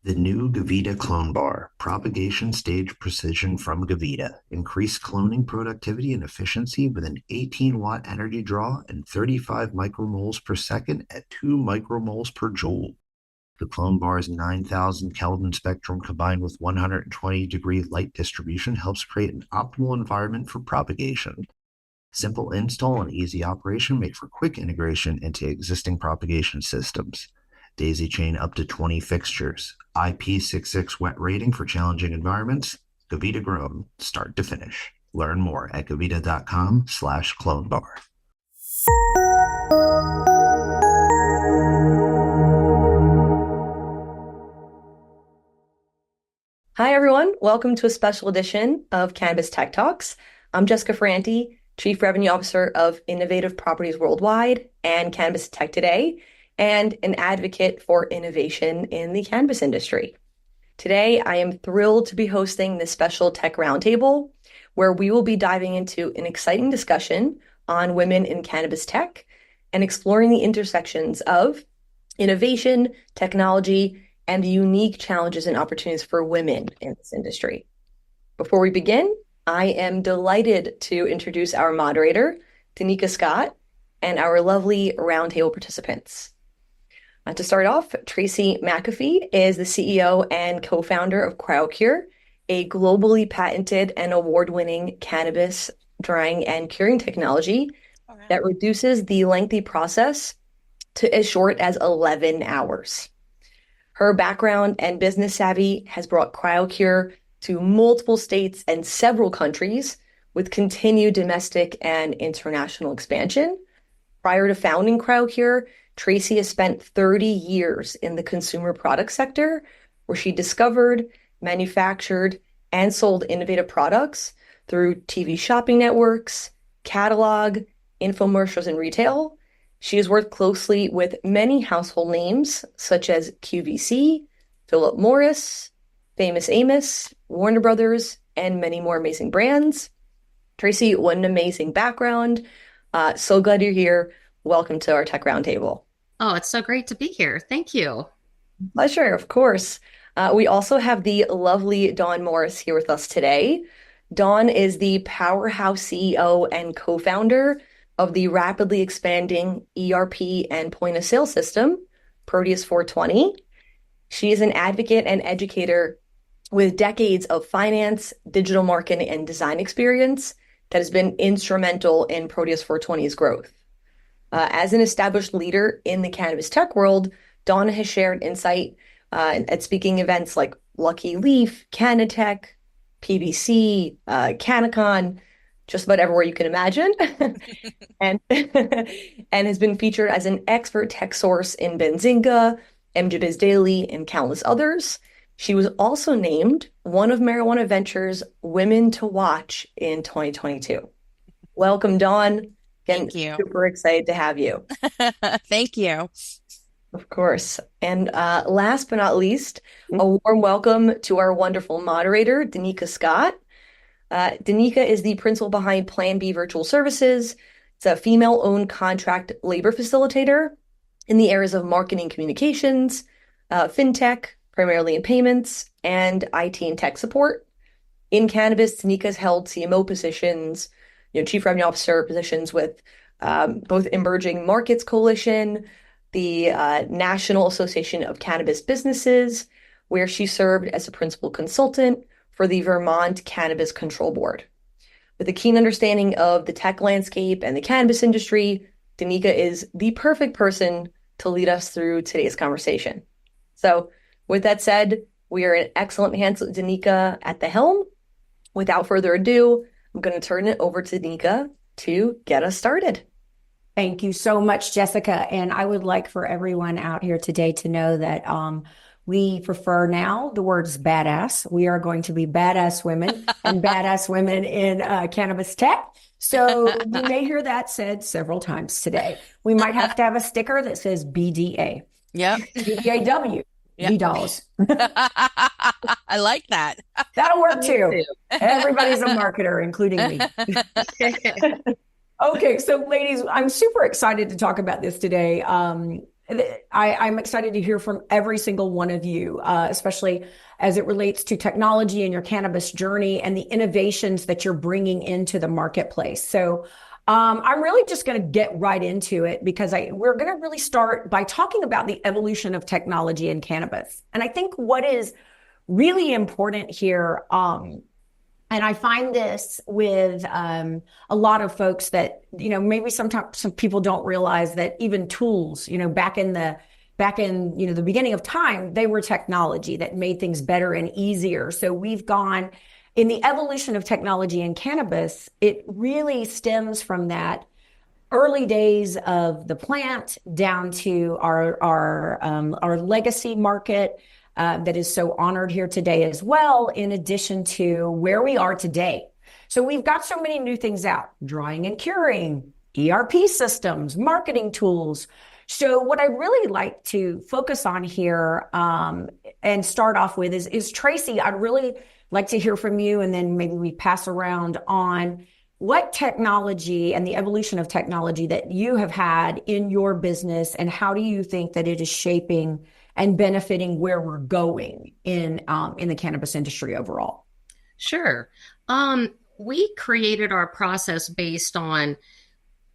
The new Gavita clone bar, propagation stage precision from Gavita, increased cloning productivity and efficiency with an 18-watt energy draw and 35 micromoles per second at 2 micromoles per joule. The clone bar's 9,000 Kelvin spectrum combined with 120-degree light distribution helps create an optimal environment for propagation. Simple install and easy operation make for quick integration into existing propagation systems. Daisy chain up to 20 fixtures. IP66 wet rating for challenging environments. Gavita grown, start to finish. Learn more at gavita.com/clonebar. Hi, everyone. Welcome to a special edition of Cannabis Tech Talks. I'm Jessica Ferranti, Chief Revenue Officer of Innovative Properties Worldwide and Cannabis Tech Today, and an advocate for innovation in the cannabis industry. Today, I am thrilled to be hosting this special Tech Roundtable, where we will be diving into an exciting discussion on women in cannabis tech and exploring the intersections of innovation, technology, and the unique challenges and opportunities for women in this industry. Before we begin, I am delighted to introduce our moderator, Deneka Scott, and our lovely roundtable participants. To start off, Tracee McAfee is the CEO and co-founder of Cryo, a globally patented and award-winning cannabis drying and curing technology that reduces the lengthy process to as short as 11 hours. Her background and business savvy has brought Cryo to multiple states and several countries with continued domestic and international expansion. Prior to founding Cryo, Tracee has spent 30 years in the consumer product sector, where she discovered, manufactured, and sold innovative products through TV shopping networks, catalog, infomercials, and retail. She has worked closely with many household names such as QVC, Philip Morris, Famous Amos, Warner Brothers, and many more amazing brands. Tracee, what an amazing background. So glad you're here. Welcome to our Tech Roundtable. Oh, it's so great to be here. Thank you. Pleasure, of course. We also have the lovely Dawne Morris here with us today. Dawne is the powerhouse CEO and co-founder of the rapidly expanding ERP and point of sale system, PROTEUS 420. She is an advocate and educator with decades of finance, digital marketing, and design experience that has been instrumental in PROTEUS 420's growth. As an established leader in the cannabis tech world, Dawne has shared insight at speaking events like Lucky Leaf, Canatech, PBC, Canacon, just about everywhere you can imagine, and and has been featured as an expert tech source in Benzinga, MJBiz Daily, and countless others. She was also named one of Marijuana Venture's Women to Watch in 2022. Welcome, Dawne. Thank you. Super excited to have you. Thank you. Of course. And last but not least, a warm welcome to our wonderful moderator, Deneka Scott. Deneka is the principal behind Plan B Virtual Services. It's a female-owned contract labor facilitator in the areas of marketing communications, fintech, primarily in payments, and IT and tech support. In cannabis, Deneka has held CMO positions, Chief Revenue Officer positions with both Emerging Markets Coalition, the National Association of Cannabis Businesses, where she served as a principal consultant for the Vermont Cannabis Control Board. With a keen understanding of the tech landscape and the cannabis industry, Deneka is the perfect person to lead us through today's conversation. So with that said, we are in excellent hands with Deneka at the helm. Without further ado, I'm going to turn it over to Deneka to get us started. Thank you so much, Jessica. And I would like for everyone out here today to know that we prefer now the words badass. We are going to be badass women and badass women in cannabis tech. So you may hear that said several times today. We might have to have a sticker that says BDA. Yep. BDAW. Yep. B-dolls. I like that. That'll work too. Everybody's a marketer, including me. Okay, so ladies, I'm super excited to talk about this today. I'm excited to hear from every single one of you, especially as it relates to technology and your cannabis journey and the innovations that you're bringing into the marketplace. So I'm really just going to get right into it because we're going to really start by talking about the evolution of technology in cannabis. And I think what is really important here, and I find this with a lot of folks that, maybe sometimes some people don't realize that even tools, back in the beginning of time, they were technology that made things better and easier. So we've gone in the evolution of technology in cannabis. It really stems from that early days of the plant down to our legacy market. That is so honored here today as well, in addition to where we are today. So we've got so many new things out: drying and curing, ERP systems, marketing tools. So what I really like to focus on here and start off with is Tracee. I'd really like to hear from you, and then maybe we pass around on what technology and the evolution of technology that you have had in your business, and how do you think that it is shaping and benefiting where we're going in the cannabis industry overall? Sure. We created our process based on,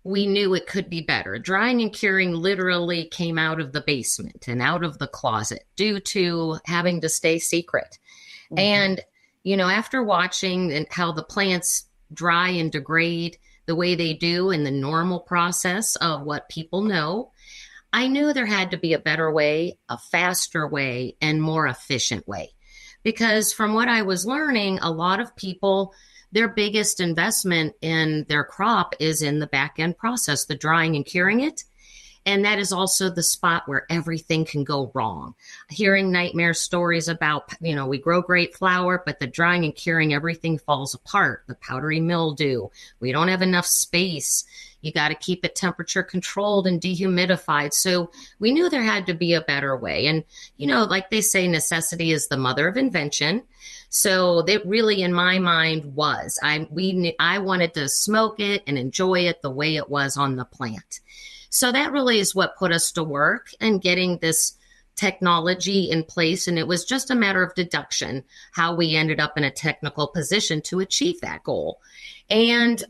we knew it could be better. Drying and curing literally came out of the basement and out of the closet due to having to stay secret. Mm-hmm. And, after watching how the plants dry and degrade the way they do in the normal process of what people know, I knew there had to be a better way, a faster way, and more efficient way. Because from what I was learning, a lot of people, their biggest investment in their crop is in the back end process, the drying and curing it. And that is also the spot where everything can go wrong. Hearing nightmare stories about, we grow great flower, but the drying and curing, everything falls apart. The powdery mildew, we don't have enough space. You got to keep it temperature controlled and dehumidified. So we knew there had to be a better way. And, like they say, necessity is the mother of invention. So that really, in my mind, was, I wanted to smoke it and enjoy it the way it was on the plant. So that really is what put us to work and getting this technology in place. And it was just a matter of deduction, how we ended up in a technical position to achieve that goal. And,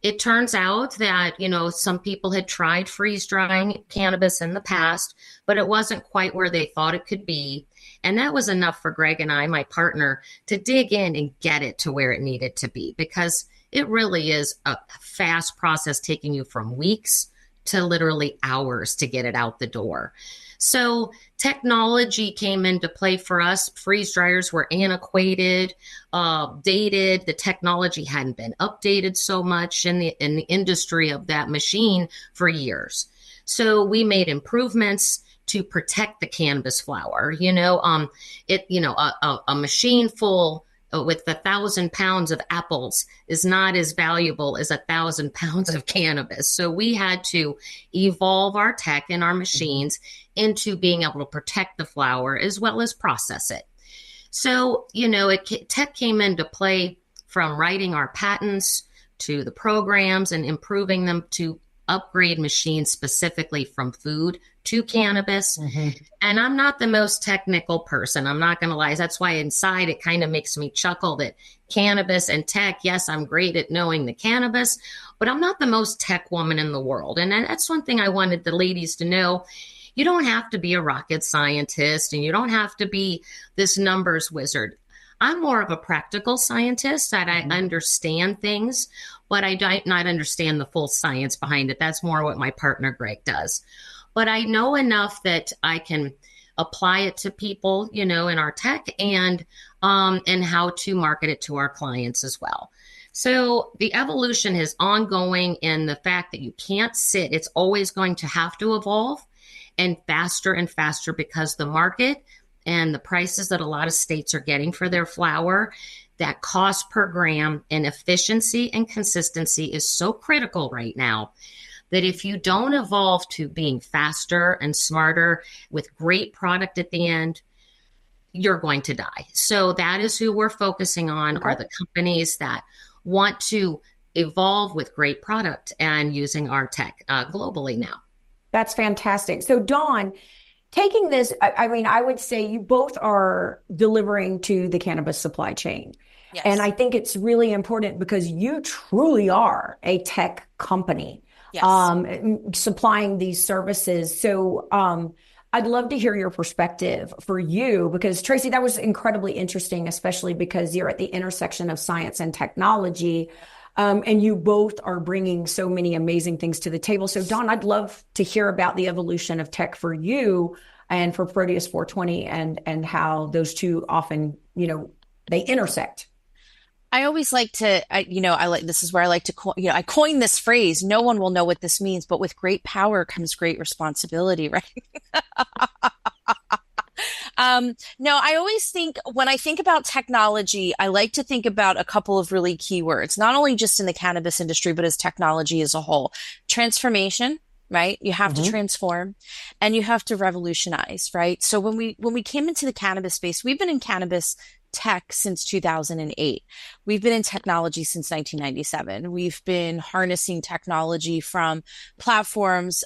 it turns out that, some people had tried freeze drying cannabis in the past, but it wasn't quite where they thought it could be. And that was enough for Greg and I, my partner, to dig in and get it to where it needed to be, because it really is a fast process taking you from weeks to literally hours to get it out the door. So technology came into play for us. Freeze dryers were antiquated, dated. The technology hadn't been updated so much in the industry of that machine for years. So we made improvements to protect the cannabis flower. A machine full with 1,000 pounds of apples is not as valuable as 1,000 pounds of cannabis. So we had to evolve our tech and our machines into being able to protect the flower as well as process it. So, tech came into play from writing our patents to the programs and improving them to upgrade machines specifically from food to cannabis. Mm-hmm. And I'm not the most technical person. I'm not going to lie. That's why inside it kind of makes me chuckle that cannabis and tech, yes, I'm great at knowing the cannabis, but I'm not the most tech woman in the world. And that's one thing I wanted the ladies to know. You don't have to be a rocket scientist and you don't have to be this numbers wizard. I'm more of a practical scientist that I understand things, but I do not understand the full science behind it. That's more what my partner, Greg, does. But I know enough that I can apply it to people, in our tech and how to market it to our clients as well. So the evolution is ongoing in the fact that you can't sit. It's always going to have to evolve and faster because the market and the prices that a lot of states are getting for their flower, that cost per gram and efficiency and consistency is so critical right now that if you don't evolve to being faster and smarter with great product at the end, you're going to die. So that is who we're focusing on, are the companies that want to evolve with great product and using our tech globally now. That's fantastic. So, Dawn, taking this, I mean, I would say you both are delivering to the cannabis supply chain. And Yes. I think it's really important because you truly are a tech company, Yes. supplying these services. So, I'd love to hear your perspective for you because Tracee, that was incredibly interesting, especially because you're at the intersection of science and technology. And you both are bringing so many amazing things to the table. So, Dawn, I'd love to hear about the evolution of tech for you and for Proteus 420 and how those two often, they intersect. I always like to, this is where I like to, I coined this phrase, no one will know what this means, but with great power comes great responsibility, right? No, I always think when I think about technology, I like to think about a couple of really key words, not only just in the cannabis industry, but as technology as a whole. Transformation, right? You have to transform and you have to revolutionize, right? So when we came into the cannabis space, we've been in cannabis tech since 2008. We've been in technology since 1997. We've been harnessing technology from platforms,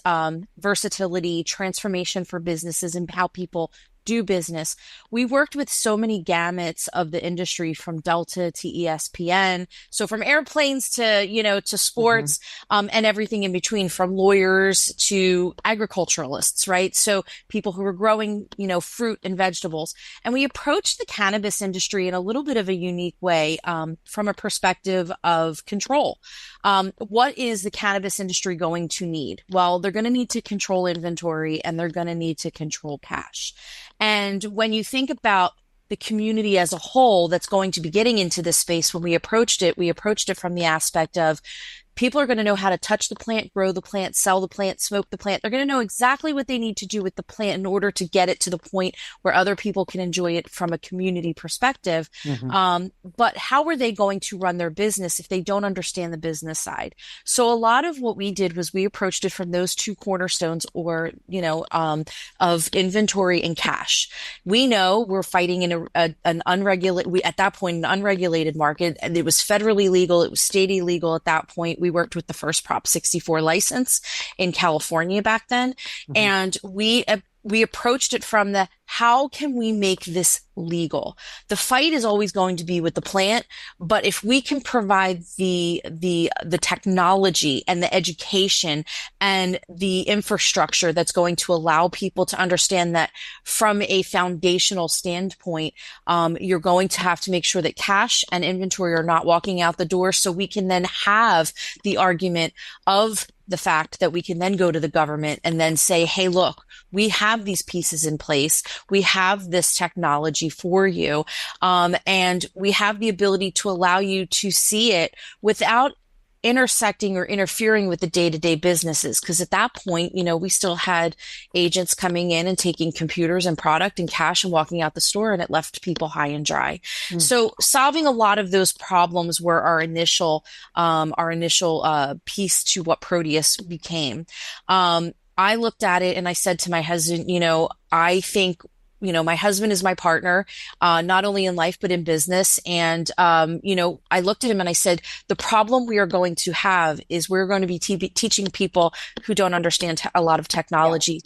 versatility, transformation for businesses and how people do business. We worked with so many gamuts of the industry from Delta to ESPN. So from airplanes to sports, and everything in between, from lawyers to agriculturalists, right? So people who were growing, fruit and vegetables. And we approached the cannabis industry in a little bit of a unique way, from a perspective of control. What is the cannabis industry going to need? Well, they're going to need to control inventory and they're going to need to control cash. And when you think about the community as a whole that's going to be getting into this space, when we approached it from the aspect of people are going to know how to touch the plant, grow the plant, sell the plant, smoke the plant. They're going to know exactly what they need to do with the plant in order to get it to the point where other people can enjoy it from a community perspective. But how are they going to run their business if they don't understand the business side? So a lot of what we did was we approached it from those two cornerstones of inventory and cash. We know we're fighting in an unregulated, at that point, an unregulated market, and it was federally legal. It was state illegal at that point. We worked with the first Prop 64 license in California back then. And we approached it from the, how can we make this legal? The fight is always going to be with the plant, but if we can provide the technology and the education and the infrastructure that's going to allow people to understand that from a foundational standpoint, you're going to have to make sure that cash and inventory are not walking out the door, so we can then have the argument of the fact that we can then go to the government and then say, hey, look, we have these pieces in place. We have this technology for you. And we have the ability to allow you to see it without intersecting or interfering with the day-to-day businesses. Because at that point, we still had agents coming in and taking computers and product and cash and walking out the store, and it left people high and dry. So solving a lot of those problems were our initial piece to what Proteus became. I looked at it and I said to my husband, I think my husband is my partner, not only in life, but in business. And, I looked at him and I said, the problem we are going to have is we're going to be teaching people who don't understand a lot of technology.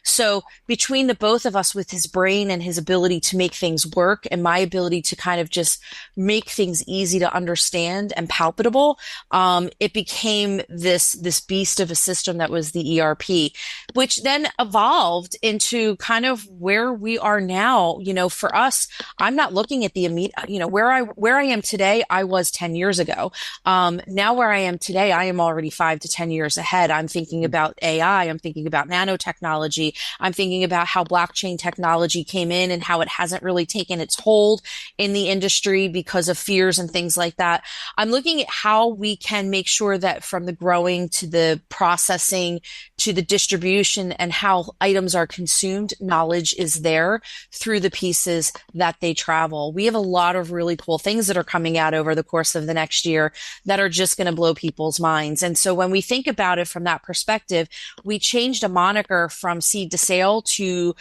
So between the both of us, with his brain and his ability to make things work and my ability to kind of just make things easy to understand and palpable, it became this beast of a system that was the ERP, which then evolved into kind of where we are now. For us, I'm not looking at the immediate, where I am today, I was 10 years ago. Now where I am today, I am already 5 to 10 years ahead. I'm thinking about AI. I'm thinking about nanotechnology. I'm thinking about how blockchain technology came in and how it hasn't really taken its hold in the industry because of fears and things like that. I'm looking at how we can make sure that from the growing to the processing to the distribution and how items are consumed, knowledge is there through the pieces that they travel. We have a lot of really cool things that are coming out over the course of the next year that are just going to blow people's minds. And so when we think about it from that perspective, we changed a moniker from seed to sale to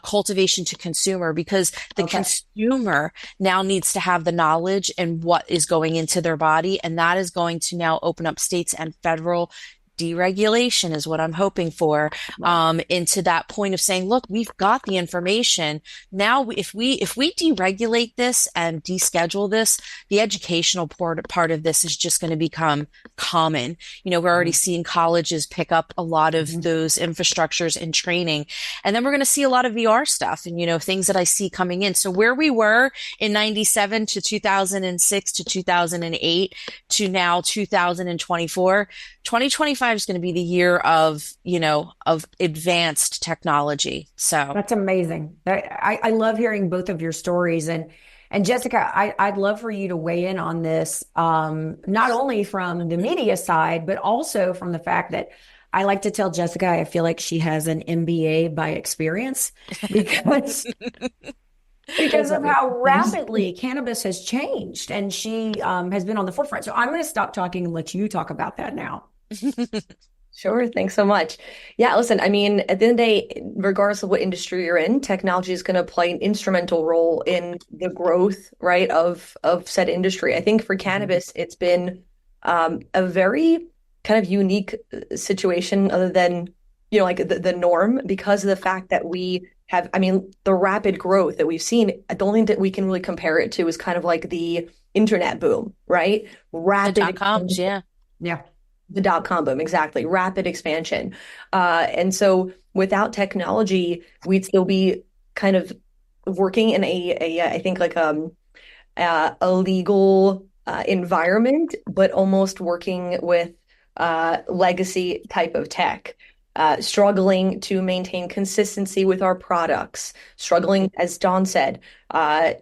cultivation to consumer, because the consumer now needs to have the knowledge and what is going into their body. And that is going to now open up states and federal deregulation is what I'm hoping for, into that point of saying, look, we've got the information. Now, if we deregulate this and deschedule this, the educational part of this is just going to become common. We're already seeing colleges pick up a lot of those infrastructures and training. And then we're going to see a lot of VR stuff and, things that I see coming in. So where we were in 97 to 2006 to 2008 to now 2024, 2025 is going to be the year of advanced technology. So that's amazing. I love hearing both of your stories. And Jessica, I'd love for you to weigh in on this, not only from the media side, but also from the fact that I like to tell Jessica, I feel like she has an MBA by experience because of how rapidly cannabis has changed, and she has been on the forefront. So I'm going to stop talking and let you talk about that now. Sure. Thanks so much. Yeah, listen, I mean, at the end of the day, regardless of what industry you're in, technology is going to play an instrumental role in the growth, right, of said industry. I think for cannabis, it's been a very kind of unique situation other than, like the norm, because of the fact that we have, I mean, the rapid growth that we've seen. I don't think that we can really compare it to is kind of like the internet boom, right? Rapid the dot-coms, yeah. The dot-com boom, exactly. Rapid expansion. And so without technology, we'd still be kind of working in I think like a legal environment, but almost working with legacy type of tech, struggling to maintain consistency with our products, struggling, as Dawne said,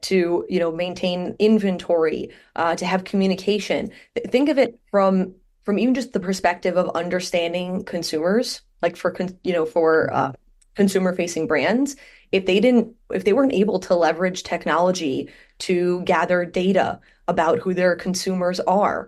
to maintain inventory, to have communication. Think of it from even just the perspective of understanding consumers, like for consumer facing brands. If they weren't able to leverage technology to gather data about who their consumers are,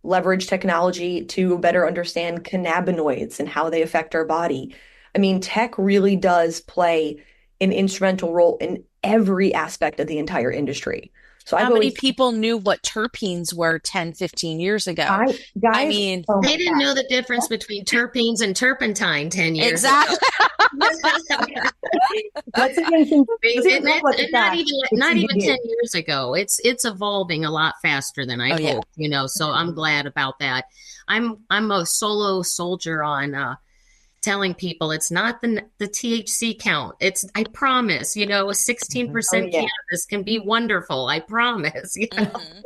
leverage technology to better understand cannabinoids and how they affect our body. I mean, tech really does play an instrumental role in every aspect of the entire industry. So how many people knew what terpenes were 10, 15 years ago? I mean, they didn't know the difference between terpenes and turpentine 10 years ago. Not even 10 years ago. It's evolving a lot faster than I hoped, so I'm glad about that. I'm a solo soldier on telling people it's not the THC count. I promise, a 16% cannabis can be wonderful. I promise.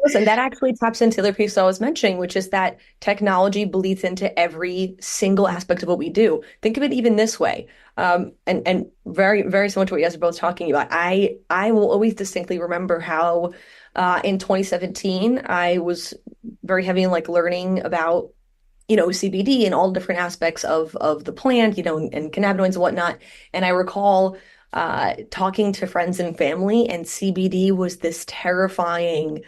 Listen, that actually taps into the other piece I was mentioning, which is that technology bleeds into every single aspect of what we do. Think of it even this way. And very, very similar to what you guys are both talking about. I will always distinctly remember how in 2017, I was very heavy in learning about CBD and all different aspects of the plant, and cannabinoids and whatnot. And I recall talking to friends and family, and CBD was this terrifying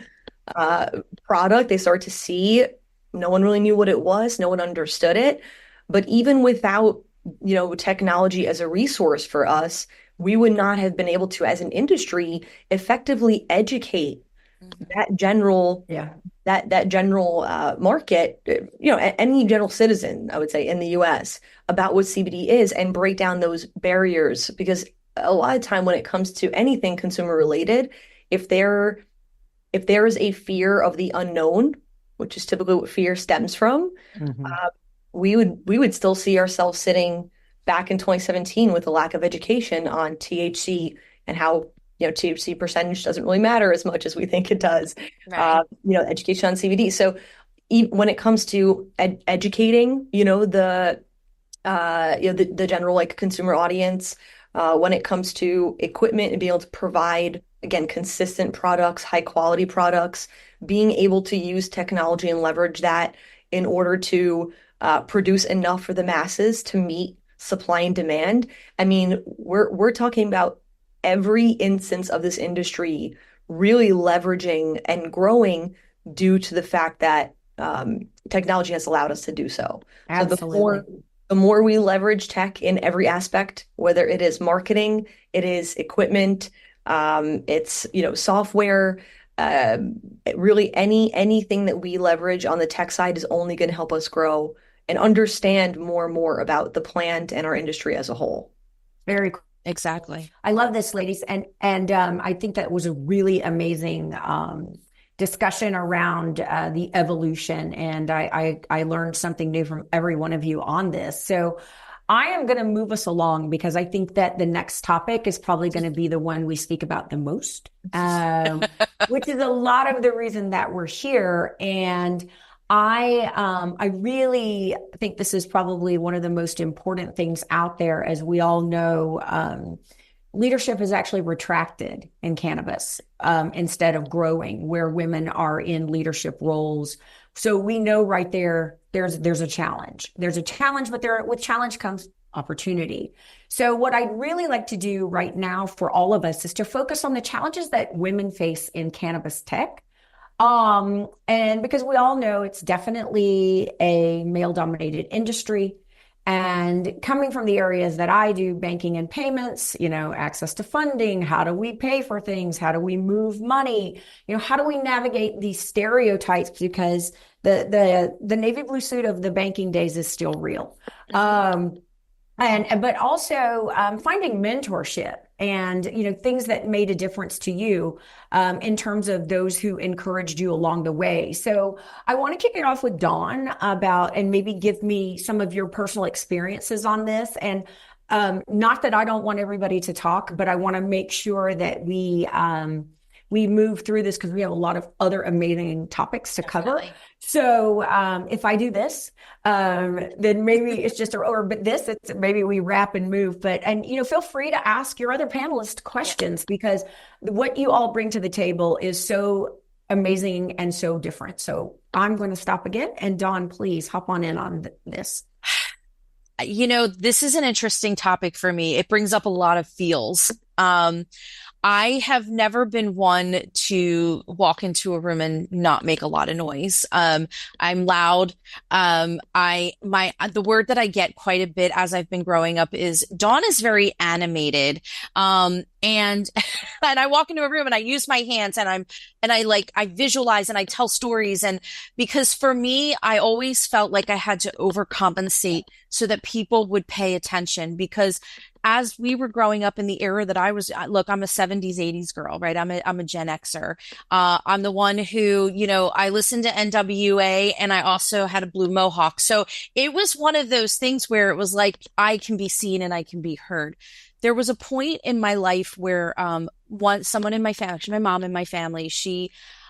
product they started to see. No one really knew what it was. No one understood it. But even without, technology as a resource for us, we would not have been able to, as an industry, effectively educate that general market, any general citizen, I would say, in the US about what CBD is, and break down those barriers. Because a lot of time when it comes to anything consumer related, if there is a fear of the unknown, which is typically what fear stems from, we would still see ourselves sitting back in 2017 with a lack of education on THC and how THC percentage doesn't really matter as much as we think it does. Right. Education on CBD. So when it comes to educating, the general consumer audience, when it comes to equipment and being able to provide, again, consistent products, high quality products, being able to use technology and leverage that in order to produce enough for the masses to meet supply and demand. I mean, we're talking about every instance of this industry really leveraging and growing due to the fact that technology has allowed us to do so. Absolutely. So the more we leverage tech in every aspect, whether it is marketing, it is equipment, it's software, Really anything that we leverage on the tech side is only going to help us grow and understand more and more about the plant and our industry as a whole. Very cool. Exactly. I love this, ladies, and I think that was a really amazing discussion around the evolution, and I learned something new from every one of you on this. So I am going to move us along because I think that the next topic is probably going to be the one we speak about the most, which is a lot of the reason that we're here. And I really think this is probably one of the most important things out there. As we all know, leadership is actually retracted in cannabis instead of growing, where women are in leadership roles. So we know right there, there's a challenge. There's a challenge, but with challenge comes opportunity. So what I'd really like to do right now for all of us is to focus on the challenges that women face in cannabis tech. And because we all know it's definitely a male-dominated industry. And coming from the areas that I do, banking and payments, access to funding, how do we pay for things? How do we move money? How do we navigate these stereotypes? Because the navy blue suit of the banking days is still real. But also finding mentorship and things that made a difference to you in terms of those who encouraged you along the way. So I want to kick it off with Dawne and maybe give me some of your personal experiences on this. And not that I don't want everybody to talk, but I want to make sure that we move through this because we have a lot of other amazing topics to cover. So if I do this, then maybe it's just maybe we wrap and move. But feel free to ask your other panelists questions because what you all bring to the table is so amazing and so different. So I'm going to stop again. And Dawne, please hop on in on this. This is an interesting topic for me. It brings up a lot of feels. I have never been one to walk into a room and not make a lot of noise. I'm loud. The word that I get quite a bit as I've been growing up is Dawne is very animated. And and I walk into a room and I use my hands and I visualize and I tell stories. And because for me, I always felt like I had to overcompensate so that people would pay attention because as we were growing up in the era that I'm a 70s, 80s girl, right? I'm a Gen Xer. I'm the one who, I listened to NWA and I also had a blue mohawk. So it was one of those things where it was like, I can be seen and I can be heard. There was a point in my life where, someone in my family, actually my mom in my family,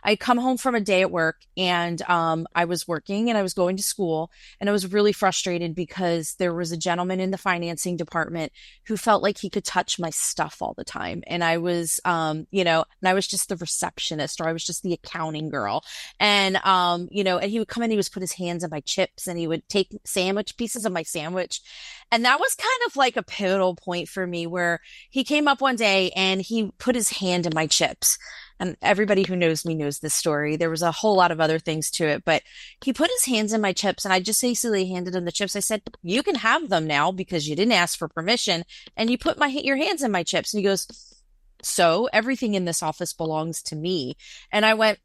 I'd come home from a day at work and I was working and I was going to school and I was really frustrated because there was a gentleman in the financing department who felt like he could touch my stuff all the time. And I was, and I was just the receptionist or I was just the accounting girl. And, and he would come in, he would put his hands in my chips and he would take pieces of my sandwich. And that was kind of like a pivotal point for me where he came up one day and he put his hand in my chips. And everybody who knows me knows this story. There was a whole lot of other things to it, but he put his hands in my chips and I just basically handed him the chips. I said, you can have them now because you didn't ask for permission and you put your hands in my chips. And he goes, so everything in this office belongs to me. And I went,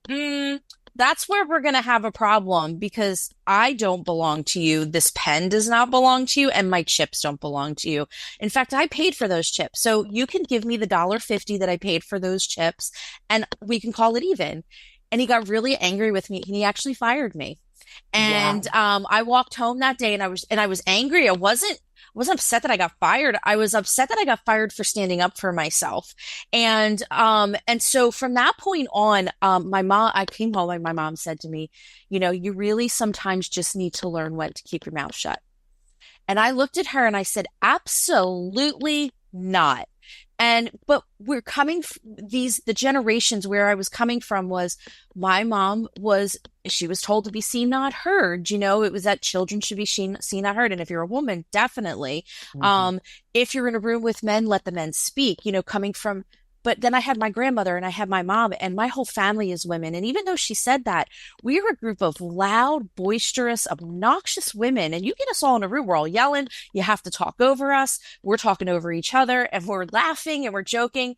that's where we're going to have a problem because I don't belong to you. This pen does not belong to you and my chips don't belong to you. In fact, I paid for those chips. So you can give me the $1.50 that I paid for those chips and we can call it even. And he got really angry with me and he actually fired me. And I walked home that day and I was angry. I wasn't upset that I got fired. I was upset that I got fired for standing up for myself. And so from that point on, I came home and my mom said to me, you really sometimes just need to learn when to keep your mouth shut. And I looked at her and I said, absolutely not. But we're coming, the generations where I was coming from was my mom she was told to be seen, not heard. It was that children should be seen, not heard. And if you're a woman, definitely. Mm-hmm. If you're in a room with men, let the men speak, coming from, But then I had my grandmother and I had my mom, and my whole family is women. And even though she said that, we were a group of loud, boisterous, obnoxious women. And you get us all in a room, we're all yelling. You have to talk over us. We're talking over each other and we're laughing and we're joking.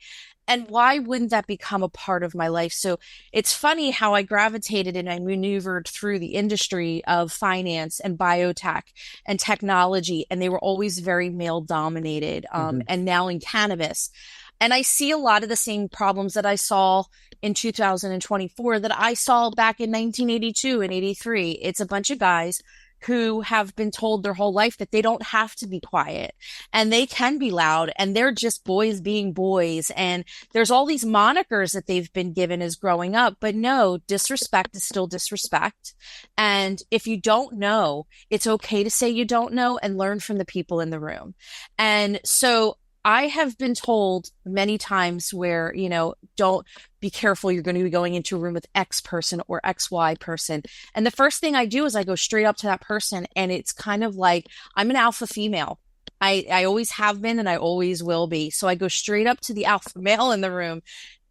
And why wouldn't that become a part of my life? So it's funny how I gravitated and I maneuvered through the industry of finance and biotech and technology, and they were always very male dominated. And now in cannabis. And I see a lot of the same problems that I saw in 2024 that I saw back in 1982 and 83. It's a bunch of guys who have been told their whole life that they don't have to be quiet and they can be loud and they're just boys being boys. And there's all these monikers that they've been given as growing up, but no, disrespect is still disrespect. And if you don't know, it's okay to say you don't know and learn from the people in the room. And so I have been told many times where, don't be careful. You're going to be going into a room with X person or XY person. And the first thing I do is I go straight up to that person. And it's kind of like, I'm an alpha female. I always have been and I always will be. So I go straight up to the alpha male in the room.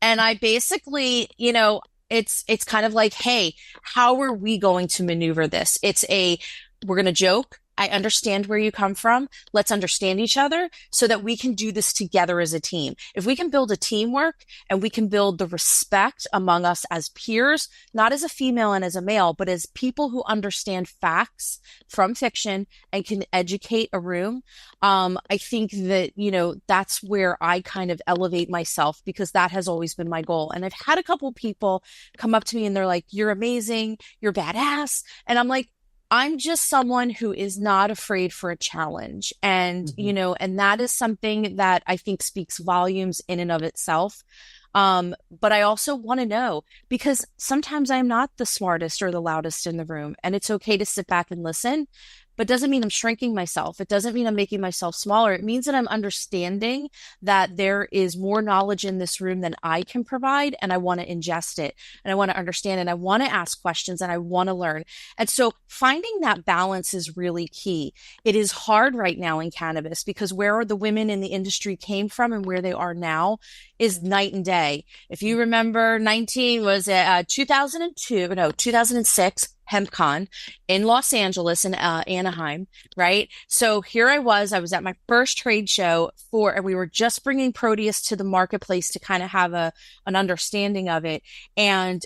And I basically, it's kind of like, hey, how are we going to maneuver this? We're going to joke. I understand where you come from. Let's understand each other so that we can do this together as a team. If we can build a teamwork and we can build the respect among us as peers, not as a female and as a male, but as people who understand facts from fiction and can educate a room. I think that, that's where I kind of elevate myself because that has always been my goal. And I've had a couple people come up to me and they're like, you're amazing. You're badass. And I'm like, I'm just someone who is not afraid for a challenge. And, and that is something that I think speaks volumes in and of itself. But I also want to know because sometimes I'm not the smartest or the loudest in the room, and it's okay to sit back and listen. But doesn't mean I'm shrinking myself. It doesn't mean I'm making myself smaller. It means that I'm understanding that there is more knowledge in this room than I can provide, and I want to ingest it, and I want to understand, and I want to ask questions, and I want to learn. And so finding that balance is really key. It is hard right now in cannabis because where the women in the industry came from and where they are now is night and day. If you remember 2006, HempCon in Los Angeles in Anaheim, right? So here I was at my first trade show and we were just bringing PROTEUS to the marketplace to kind of have an understanding of it. And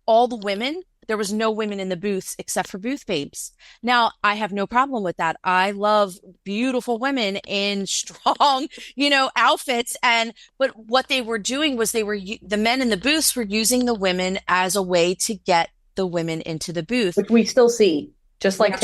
all the women, there was no women in the booths except for booth babes. Now, I have no problem with that. I love beautiful women in strong, outfits. But what they were doing was the men in the booths were using the women as a way to get the women into the booth, which we still see, just like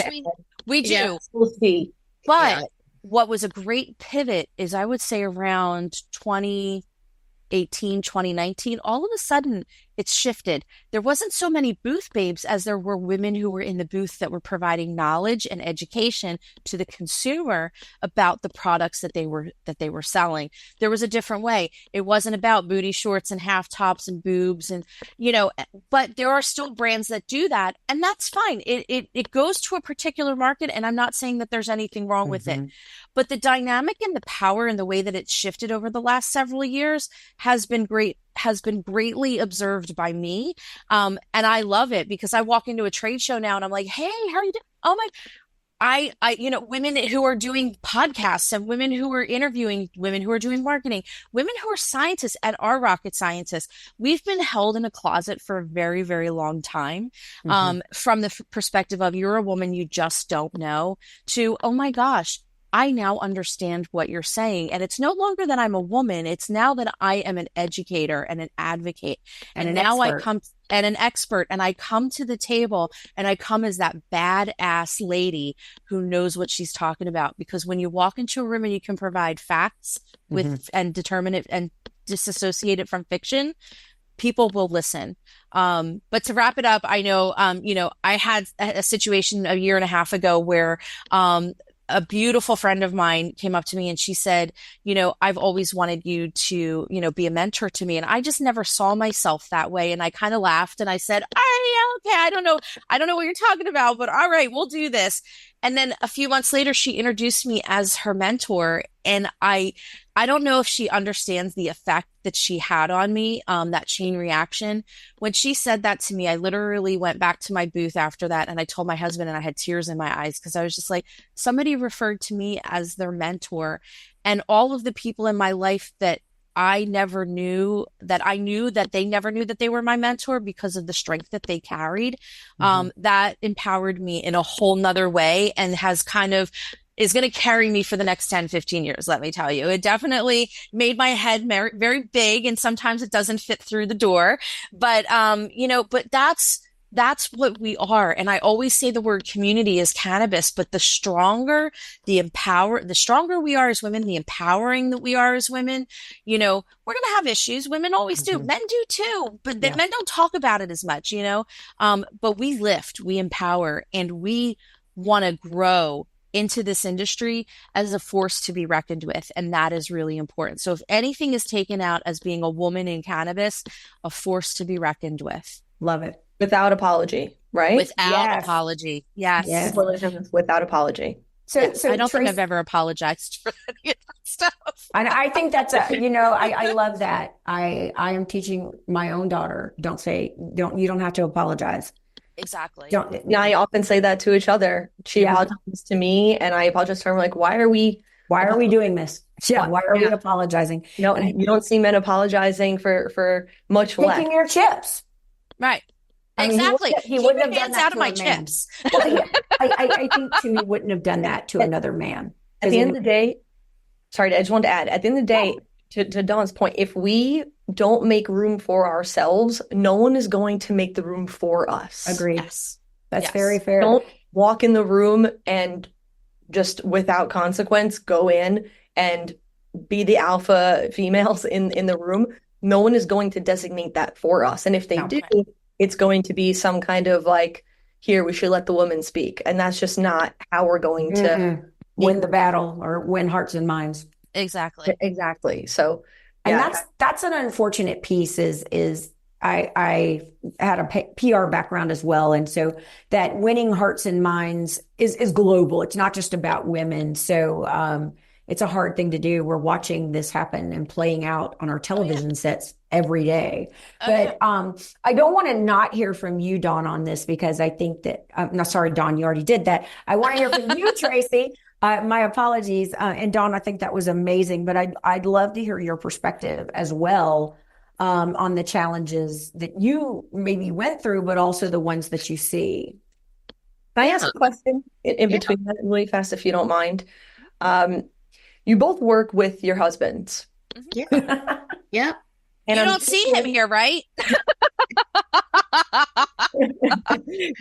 we do. Yeah, we'll see. But what was a great pivot is I would say around 2018, 2019, all of a sudden it's shifted. There wasn't so many booth babes as there were women who were in the booth that were providing knowledge and education to the consumer about the products that they were selling. There was a different way. It wasn't about booty shorts and half tops and boobs and, but there are still brands that do that, and that's fine. It goes to a particular market, and I'm not saying that there's anything wrong with it. But the dynamic and the power and the way that it's shifted over the last several years has been greatly observed by me. And I love it because I walk into a trade show now and I'm like, hey, how are you doing? Oh my, women who are doing podcasts and women who are interviewing, women who are doing marketing, women who are scientists and are rocket scientists. We've been held in a closet for a very, very long time. From the perspective of you're a woman, you just don't know, to, oh my gosh, I now understand what you're saying. And it's no longer that I'm a woman. It's now that I am an educator and an advocate. And now I come and an expert, and I come to the table and I come as that badass lady who knows what she's talking about. Because when you walk into a room and you can provide facts with and determine it and disassociate it from fiction, people will listen. But to wrap it up, I know, I had a situation a year and a half ago where, a beautiful friend of mine came up to me and she said, I've always wanted you to, be a mentor to me. And I just never saw myself that way. And I kind of laughed and I said, okay, I don't know what you're talking about, but all right, we'll do this. And then a few months later, she introduced me as her mentor. And I don't know if she understands the effect that she had on me, that chain reaction. When she said that to me, I literally went back to my booth after that and I told my husband, and I had tears in my eyes because I was just like, somebody referred to me as their mentor. And all of the people in my life that I never knew that I knew that they never knew that they were my mentor because of the strength that they carried. That empowered me in a whole nother way and has kind of is going to carry me for the next 10, 15 years. Let me tell you, it definitely made my head very big, and sometimes it doesn't fit through the door, but, but that's what we are. And I always say the word community is cannabis, but the stronger we are as women, the empowering that we are as women, we're going to have issues. Women always do. Men do too, but men don't talk about it as much, but we lift, we empower, and we want to grow into this industry as a force to be reckoned with. And that is really important. So if anything is taken out as being a woman in cannabis, a force to be reckoned with. Love it. Without apology, right? Without apology. Yes. Without apology. So I don't think Tracee, I've ever apologized for any of that stuff. and I think that's I love that. I am teaching my own daughter, you don't have to apologize. Exactly. I often say that to each other. She apologizes to me and I apologize to her. I'm like, why are we doing this? Yeah. Why are we apologizing? No, you don't see men apologizing for much less. Taking your chips. Right. I mean, exactly. He wouldn't have done that out of to my a man. chips. I think too, he wouldn't have done that to another man. At the end of the day, sorry, I just wanted to add, at the end of the day, to Dawne's point, if we don't make room for ourselves, no one is going to make the room for us. Agreed. Yes. That's very fair. Don't walk in the room and just without consequence go in and be the alpha females in the room. No one is going to designate that for us. And if they do, it's going to be some kind of like, here, we should let the woman speak. And that's just not how we're going to win the battle or win hearts and minds. Exactly. So, and that's an unfortunate piece is I had a PR background as well. And so that winning hearts and minds is global. It's not just about women. So, it's a hard thing to do. We're watching this happen and playing out on our television sets every day. But I don't want to not hear from you, Dawne, on this because I think that, no, sorry, Dawne, you already did that. I want to hear from you, Tracee. My apologies. And Dawne, I think that was amazing, but I'd love to hear your perspective as well on the challenges that you maybe went through, but also the ones that you see. Can I ask a question in between that really fast, if you don't mind? You both work with your husbands. Yeah. Yeah. And you don't see him here, right?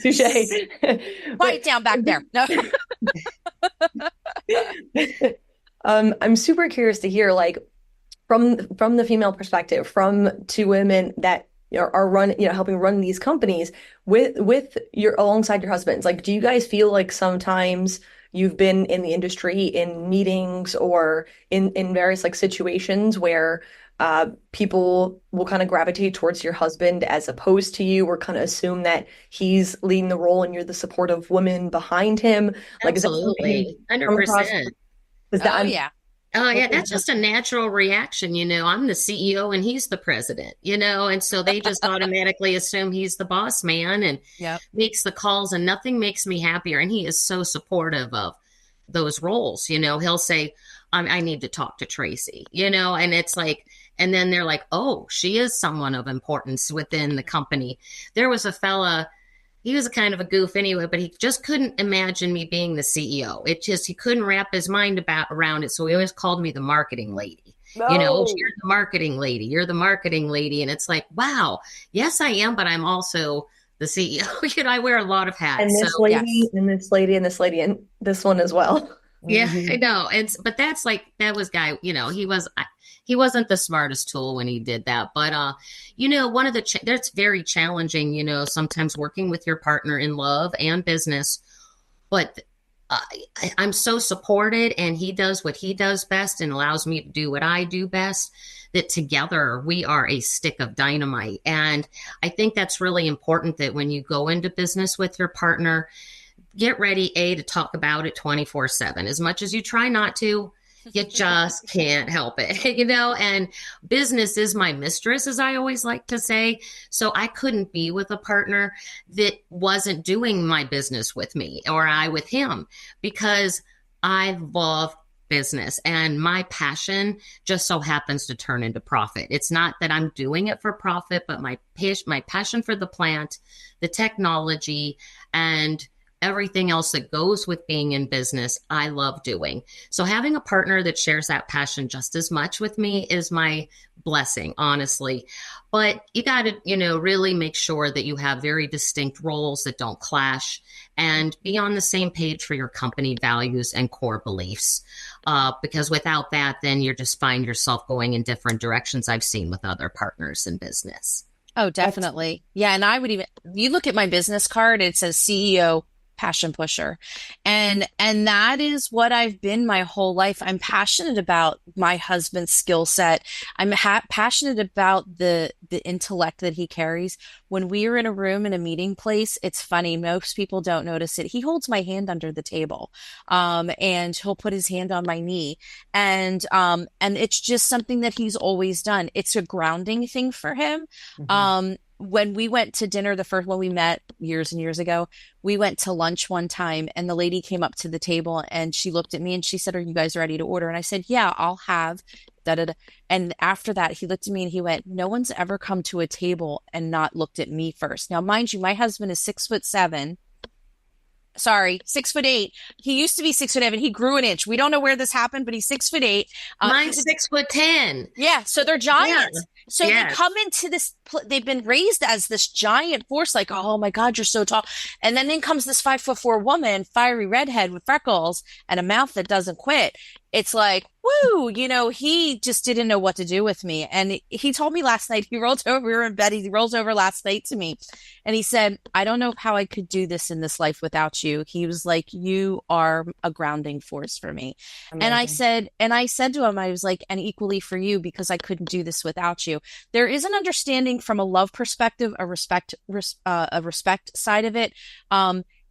Touche. Quiet down back there. No. I'm super curious to hear, like, from the female perspective, from two women that are helping run these companies with alongside your husbands. Like, do you guys feel like sometimes you've been in the industry in meetings or in various like situations where people will kind of gravitate towards your husband as opposed to you, or kind of assume that he's leading the role and you're the supportive woman behind him? Like, absolutely, 100%. Oh yeah, that's just a natural reaction. I'm the CEO and he's the president, and so they just automatically assume he's the boss man and makes the calls, and nothing makes me happier. And he is so supportive of those roles. He'll say, I need to talk to Tracee, and it's like, and then they're like, oh, she is someone of importance within the company. There was a fella, he was a kind of a goof anyway, but he just couldn't imagine me being the CEO. He couldn't wrap his mind around it. So he always called me the marketing lady. No. You're the marketing lady. You're the marketing lady. And it's like, wow, yes, I am, but I'm also the CEO. I wear a lot of hats. And this lady, and this lady, and this lady, and this one as well. Yeah, I know. But that's like, that was guy, he wasn't the smartest tool when he did that. But, one of that's very challenging, sometimes working with your partner in love and business. But I'm so supported, and he does what he does best and allows me to do what I do best, that together we are a stick of dynamite. And I think that's really important, that when you go into business with your partner, get ready, to talk about it 24/7. As much as you try not to, you just can't help it, and business is my mistress, as I always like to say. So I couldn't be with a partner that wasn't doing my business with me, or I with him, because I love business, and my passion just so happens to turn into profit. It's not that I'm doing it for profit, but my passion for the plant, the technology, and everything else that goes with being in business, I love doing. So having a partner that shares that passion just as much with me is my blessing, honestly. But you got to, really make sure that you have very distinct roles that don't clash, and be on the same page for your company values and core beliefs. Because without that, then you just find yourself going in different directions. I've seen with other partners in business. Oh, definitely. Yeah. And you look at my business card, it says CEO, passion pusher. And that is what I've been my whole life. I'm passionate about my husband's skill set. I'm passionate about the intellect that he carries. When we are in a room in a meeting place, it's funny. Most people don't notice it. He holds my hand under the table. And he'll put his hand on my knee. And it's just something that he's always done. It's a grounding thing for him. Mm-hmm. When we went to dinner, when we met years and years ago, we went to lunch one time, and the lady came up to the table and she looked at me and she said, "Are you guys ready to order?" And I said, "Yeah, I'll have da da da." And after that, he looked at me and he went, "No one's ever come to a table and not looked at me first." Now, mind you, my husband is 6'7". Sorry, 6'8". He used to be 6'7". He grew an inch. We don't know where this happened, but he's 6'8". Mine's 6'10". Yeah, so they're giants. Yeah. So they come into this, they've been raised as this giant force, like, "Oh my God, you're so tall." And then in comes this 5'4" woman, fiery redhead with freckles and a mouth that doesn't quit. It's like, woo, he just didn't know what to do with me. And he told me last night, we were in bed, he rolled over last night to me and he said, "I don't know how I could do this in this life without you." He was like, "You are a grounding force for me." Amazing. And I said to him, I was like, "And equally for you, because I couldn't do this without you." There is an understanding from a love perspective, a respect side of it.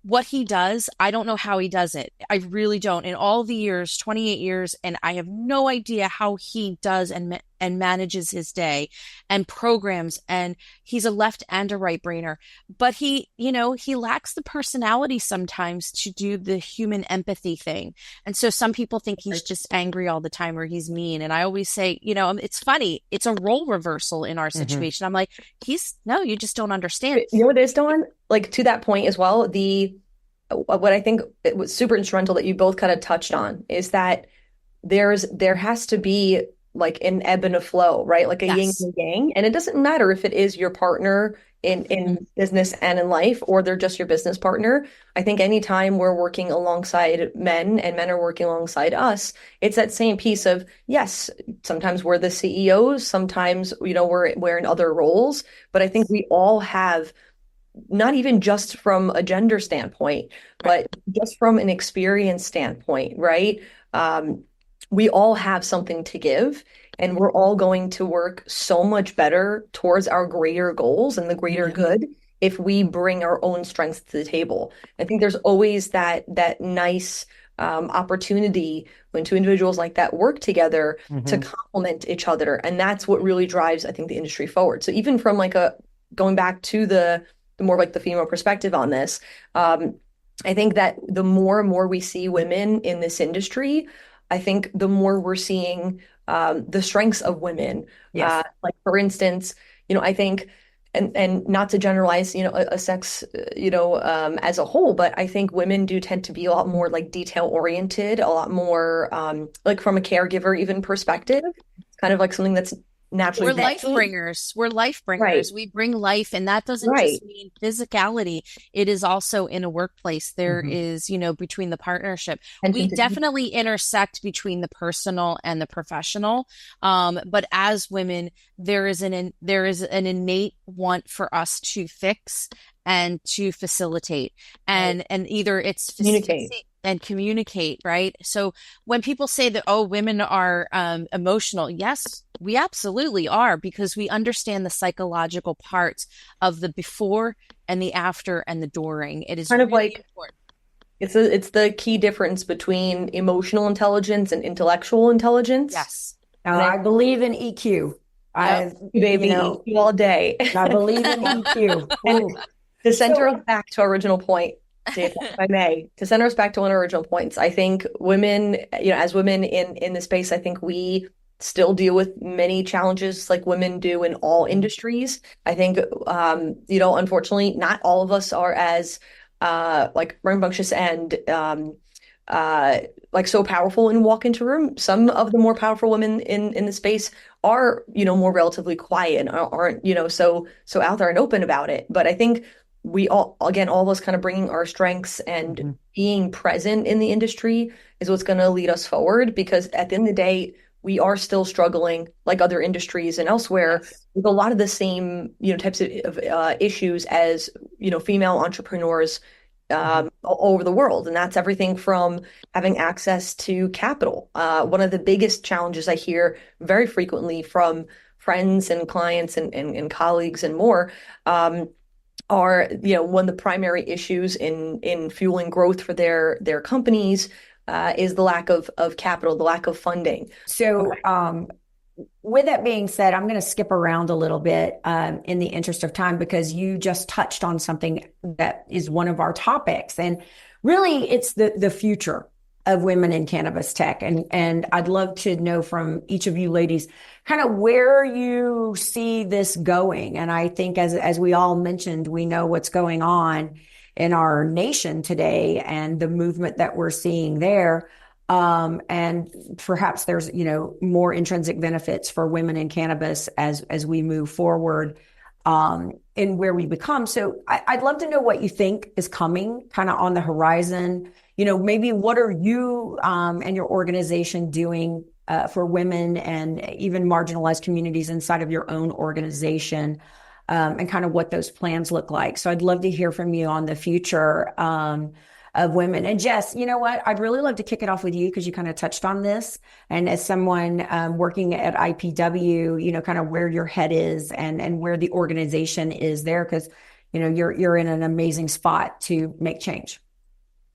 What he does, I don't know how he does it. I really don't. In all the years, 28 years, and I have no idea how he does and manages his day and programs. And he's a left and a right brainer, but he lacks the personality sometimes to do the human empathy thing. And so some people think he's just angry all the time or he's mean. And I always say, it's funny. It's a role reversal in our situation. I'm like, no, you just don't understand. You know what it is, Dawne? Like, to that point as well, what I think it was super instrumental that you both kind of touched on is that there has to be like an ebb and a flow, right? Like a yin and yang. And it doesn't matter if it is your partner in business and in life, or they're just your business partner. I think anytime we're working alongside men and men are working alongside us, it's that same piece of, yes, sometimes we're the CEOs, sometimes, we're in other roles, but I think we all have, not even just from a gender standpoint, but just from an experience standpoint, right? We all have something to give, and we're all going to work so much better towards our greater goals and the greater good if we bring our own strengths to the table. I think there's always that nice opportunity when two individuals like that work together to complement each other. And that's what really drives, I think, the industry forward. So even from going back to the more like the female perspective on this, I think that the more and more we see women in this industry, I think the more we're seeing the strengths of women. Yes. Like, for instance, I think, and not to generalize, a sex, as a whole, but I think women do tend to be a lot more like detail oriented, a lot more like from a caregiver even perspective. It's kind of like something that's naturally we're life bringers. We're life bringers. Right. We bring life, and that doesn't just mean physicality. It is also in a workplace. There is, between the partnership, we definitely intersect between the personal and the professional. But as women, there is an innate want for us to fix and to facilitate, and either it's communicate, right? So when people say that, oh, women are emotional, yes, we absolutely are, because we understand the psychological parts of the before and the after and the during. It is kind of really like important. It's the key difference between emotional intelligence and intellectual intelligence. Yes. Now, I believe in EQ. Baby, EQ all day. I believe in EQ. And to center us back to our original point, Dave, if I may, to center us back to one of our original points, I think women, as women in the space, I think we still deal with many challenges like women do in all industries. I think, unfortunately, not all of us are as like rambunctious and like so powerful and walk into a room. Some of the more powerful women in the space are, more relatively quiet and aren't, so out there and open about it. But I think we all of us kind of bringing our strengths and being present in the industry is what's going to lead us forward, because at the end of the day, we are still struggling like other industries and elsewhere with a lot of the same, types of issues as, female entrepreneurs all over the world. And that's everything from having access to capital. One of the biggest challenges I hear very frequently from friends and clients and colleagues and more, are, one of the primary issues in fueling growth for their companies is the lack of capital, the lack of funding. So, with that being said, I'm going to skip around a little bit in the interest of time, because you just touched on something that is one of our topics, and really it's the future of women in cannabis tech. And I'd love to know from each of you ladies kind of where you see this going. And I think as we all mentioned, we know what's going on in our nation today and the movement that we're seeing there. And perhaps there's, more intrinsic benefits for women in cannabis as we move forward in where we become. So I'd love to know what you think is coming kind of on the horizon. Maybe what are you and your organization doing for women and even marginalized communities inside of your own organization, and kind of what those plans look like. So I'd love to hear from you on the future of women. And Jess, you know what? I'd really love to kick it off with you, because you kind of touched on this. And as someone working at IPW, kind of where your head is and where the organization is there, because, you're in an amazing spot to make change.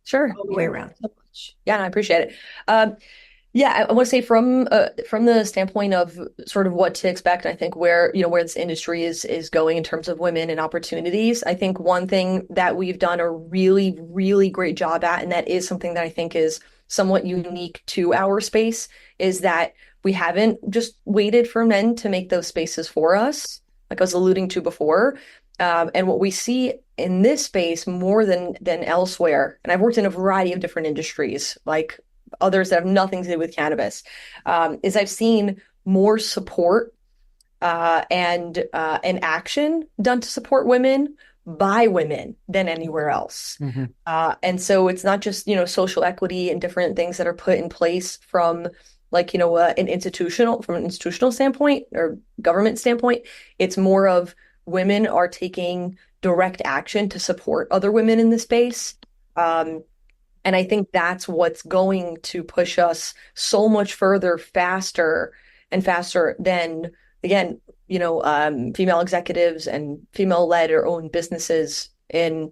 Sure. All the way around. So much. Yeah, I appreciate it. I want to say from the standpoint of sort of what to expect, I think where this industry is going in terms of women and opportunities. I think one thing that we've done a really, really great job at, and that is something that I think is somewhat unique to our space, is that we haven't just waited for men to make those spaces for us, like I was alluding to before. And what we see in this space more than elsewhere, and I've worked in a variety of different industries, like others that have nothing to do with cannabis, is I've seen more support and action done to support women by women than anywhere else. And so it's not just, social equity and different things that are put in place from like, an institutional standpoint or government standpoint. It's more of women are taking direct action to support other women in the space. And I think that's what's going to push us so much further, faster than, again, female executives and female-led or owned businesses in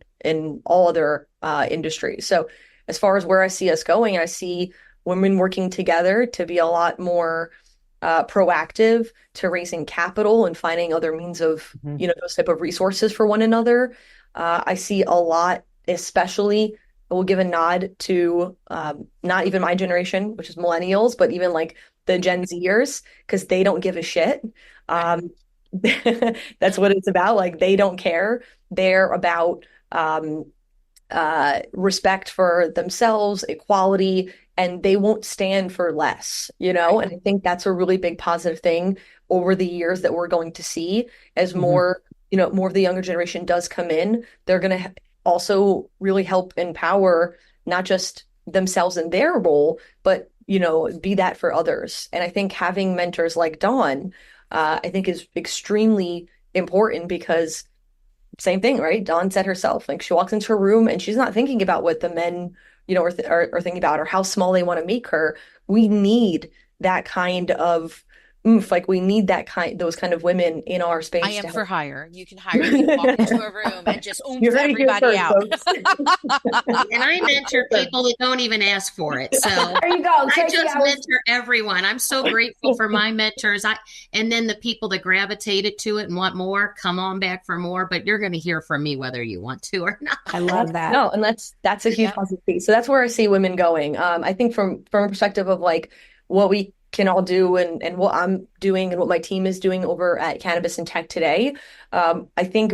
all other industries. So as far as where I see us going, I see women working together to be a lot more proactive to raising capital and finding other means of, those type of resources for one another. I see a lot, especially, we'll give a nod to not even my generation, which is millennials, but even like the Gen Zers, because they don't give a shit. That's what it's about. Like, they don't care. They're about respect for themselves, equality, and they won't stand for less, And I think that's a really big positive thing over the years that we're going to see as more, more of the younger generation does come in. They're going to also really help empower not just themselves in their role, but, be that for others. And I think having mentors like Dawne, I think is extremely important, because same thing, right? Dawne said herself, like, she walks into a room and she's not thinking about what the men, are thinking about, or how small they want to make her. We need that kind of oomph. Like we need those kind of women in our space I am to for help. hire. You can hire me, walk into a room and just oomph You heard it here everybody first, out. folks. And I mentor people that don't even ask for it. So There you go, I Tracee. just mentor everyone. I'm so grateful for my mentors. And then the people that gravitated to it and want more, come on back for more. But you're going to hear from me whether you want to or not. I love that. No, and that's a huge Yep. positive piece. So that's where I see women going. I think from a perspective of like what we can all do and what I'm doing and what my team is doing over at Cannabis and Tech today. I think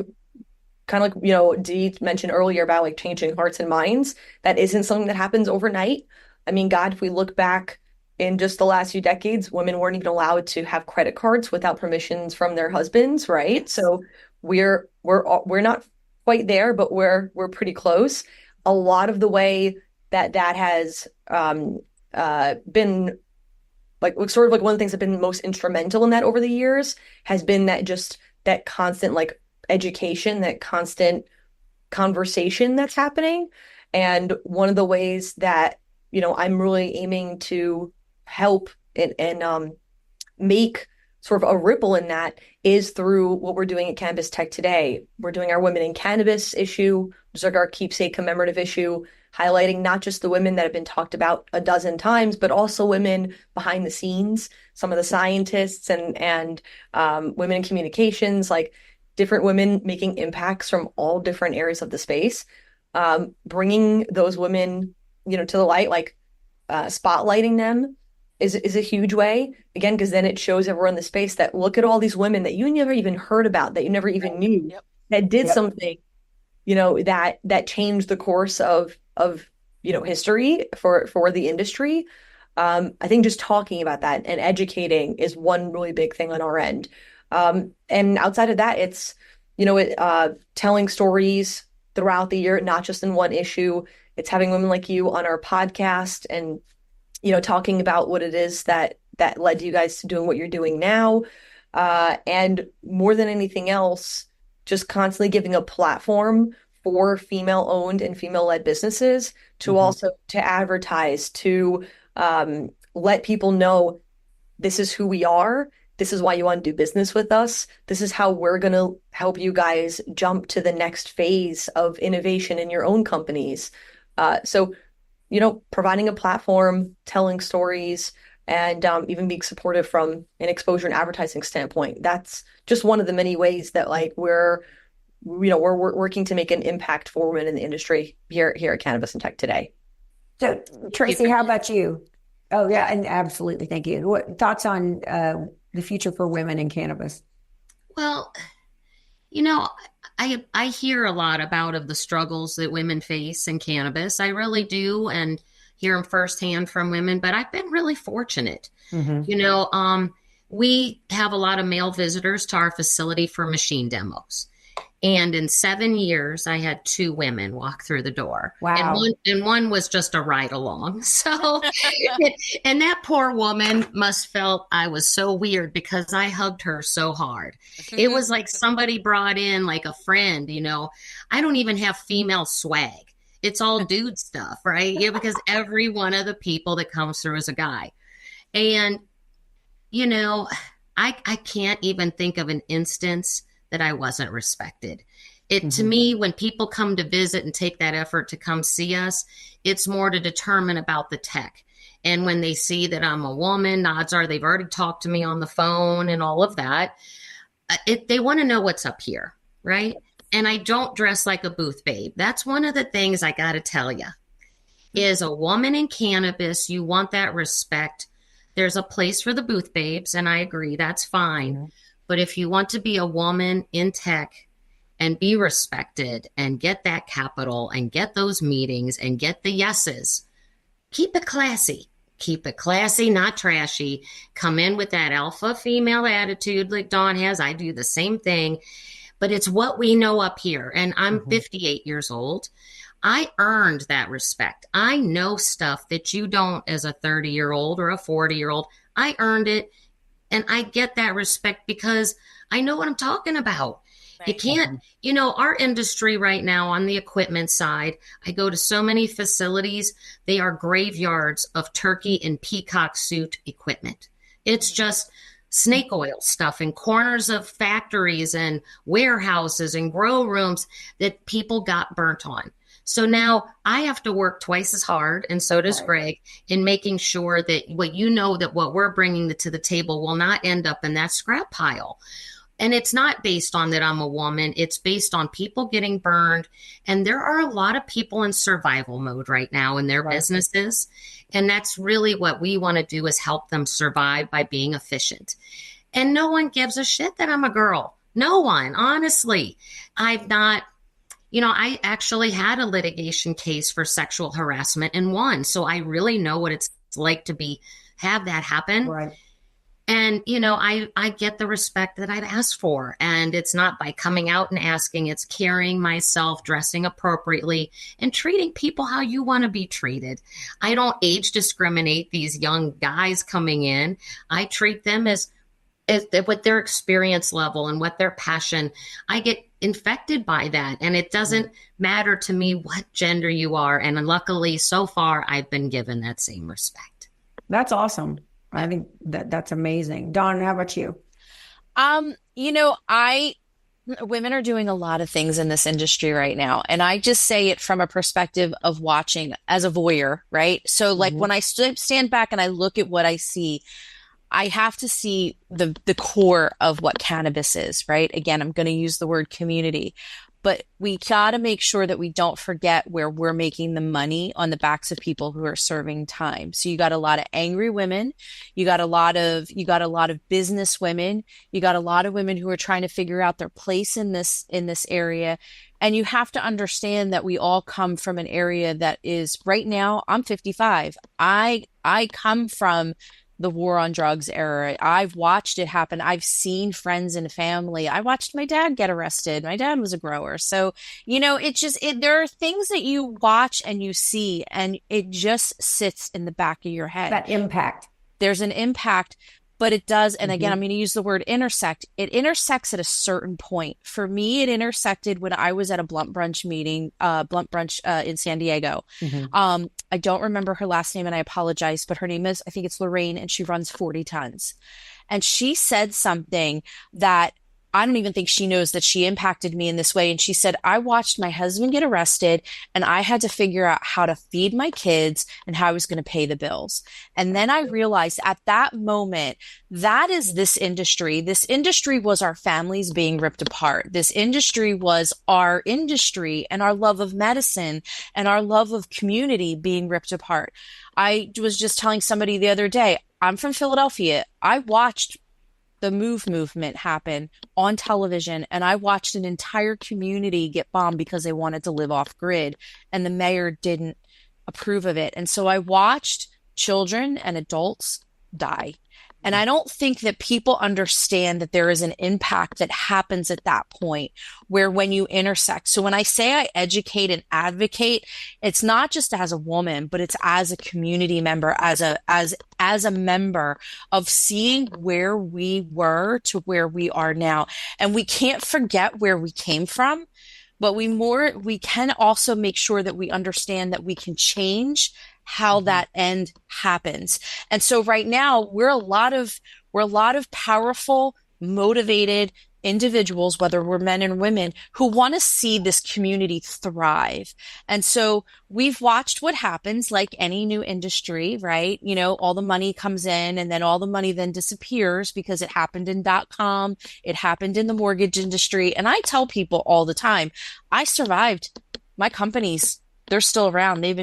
kind of like, Dee mentioned earlier about like changing hearts and minds. That isn't something that happens overnight. I mean, God, if we look back in just the last few decades, women weren't even allowed to have credit cards without permissions from their husbands, right? So we're not quite there, but we're pretty close. A lot of the way that has been like sort of like one of the things that have been most instrumental in that over the years has been that constant like education, that constant conversation that's happening. And one of the ways that, I'm really aiming to help and make sort of a ripple in that is through what we're doing at Cannabis Tech today. We're doing our Women in Cannabis issue, which is like our keepsake commemorative issue, highlighting not just the women that have been talked about a dozen times, but also women behind the scenes, some of the scientists and women in communications, like different women making impacts from all different areas of the space, bringing those women, to the light, like spotlighting them is a huge way, again, because then it shows everyone in the space that look at all these women that you never even heard about, that you never even knew, that did something, that changed the course of history for the industry. I think just talking about that and educating is one really big thing on our end. And outside of that, it's, telling stories throughout the year, not just in one issue. It's having women like you on our podcast and, talking about what it is that led you guys to doing what you're doing now. And more than anything else, just constantly giving a platform for female-owned and female-led businesses to also to advertise, to let people know this is who we are. This is why you want to do business with us. This is how we're going to help you guys jump to the next phase of innovation in your own companies. So, providing a platform, telling stories, and even being supportive from an exposure and advertising standpoint. That's just one of the many ways that like we're working to make an impact for women in the industry here at Cannabis and Tech today. So, Tracee, how about you? Oh, yeah, and absolutely. Thank you. What thoughts on the future for women in cannabis? Well, I hear a lot of the struggles that women face in cannabis. I really do, and hear them firsthand from women, but I've been really fortunate. We have a lot of male visitors to our facility for machine demos. And in 7 years, I had 2 women walk through the door. Wow. And one was just a ride along. So, and that poor woman must felt I was so weird because I hugged her so hard. It was like somebody brought in like a friend, I don't even have female swag. It's all dude stuff, right? Yeah, because every one of the people that comes through is a guy. And, I can't even think of an instance that I wasn't respected. To me, when people come to visit and take that effort to come see us, it's more to determine about the tech. And when they see that I'm a woman, odds are they've already talked to me on the phone and all of that. They want to know what's up here, right? And I don't dress like a booth babe. That's one of the things I got to tell you. Is a woman in cannabis, you want that respect. There's a place for the booth babes, and I agree, that's fine. But if you want to be a woman in tech and be respected and get that capital and get those meetings and get the yeses, keep it classy. Keep it classy, not trashy. Come in with that alpha female attitude like Dawne has. I do the same thing. But it's what we know up here. And I'm 58 years old. I earned that respect. I know stuff that you don't as a 30-year-old or a 40-year-old. I earned it. And I get that respect because I know what I'm talking about. Right. You can't, our industry right now on the equipment side, I go to so many facilities, they are graveyards of turkey and peacock suit equipment. It's just snake oil stuff in corners of factories and warehouses and grow rooms that people got burnt on. So now I have to work twice as hard, and so does Greg, in making sure that what we're bringing to the table will not end up in that scrap pile. And it's not based on that I'm a woman. It's based on people getting burned. And there are a lot of people in survival mode right now in their businesses. And that's really what we want to do, is help them survive by being efficient. And no one gives a shit that I'm a girl. No one, honestly. I actually had a litigation case for sexual harassment and won. So I really know what it's like to have that happen. Right. And, I get the respect that I've asked for. And it's not by coming out and asking, it's carrying myself, dressing appropriately, and treating people how you want to be treated. I don't age discriminate these young guys coming in. I treat them as with their experience level and what their passion. I get infected by that. And it doesn't matter to me what gender you are. And luckily, so far, I've been given that same respect. That's awesome. I think that's amazing. Dawne, how about you? Women are doing a lot of things in this industry right now. And I just say it from a perspective of watching as a voyeur, right? So like when I stand back and I look at what I see, I have to see the core of what cannabis is, right? Again, I'm going to use the word community, but we got to make sure that we don't forget where we're making the money on the backs of people who are serving time. So you got a lot of angry women, you got a lot of business women, you got a lot of women who are trying to figure out their place in this area. And you have to understand that we all come from an area that is, right now, I'm 55. I come from the war on drugs era. I've watched it happen. I've seen friends and family. I watched my dad get arrested. My dad was a grower. So, there are things that you watch and you see, and it just sits in the back of your head. That impact. There's an impact, but it does. And again, I'm going to use the word intersect. It intersects at a certain point. For me, it intersected when I was at a blunt brunch meeting, in San Diego. I don't remember her last name and I apologize, but her name is, I think it's Lorraine, and she runs 40 tons. And she said something that I don't even think she knows that she impacted me in this way. And she said, I watched my husband get arrested and I had to figure out how to feed my kids and how I was going to pay the bills. And then I realized at that moment, that is this industry. This industry was our families being ripped apart. This industry was our industry and our love of medicine and our love of community being ripped apart. I was just telling somebody the other day, I'm from Philadelphia. I watched the movement happen on television, and I watched an entire community get bombed because they wanted to live off grid, and the mayor didn't approve of it. And so I watched children and adults die. And I don't think that people understand that there is an impact that happens at that point where when you intersect. So when I say I educate and advocate, it's not just as a woman, but it's as a community member, as a member of seeing where we were to where we are now. And we can't forget where we came from, but we can also make sure that we understand that we can change how that end happens. And so right now we're a lot of powerful, motivated individuals, whether we're men and women, who want to see this community thrive. And so we've watched what happens like any new industry, right? All the money comes in and then all the money then disappears because it happened in .com. It happened in the mortgage industry. And I tell people all the time, I survived. My companies, they're still around. They've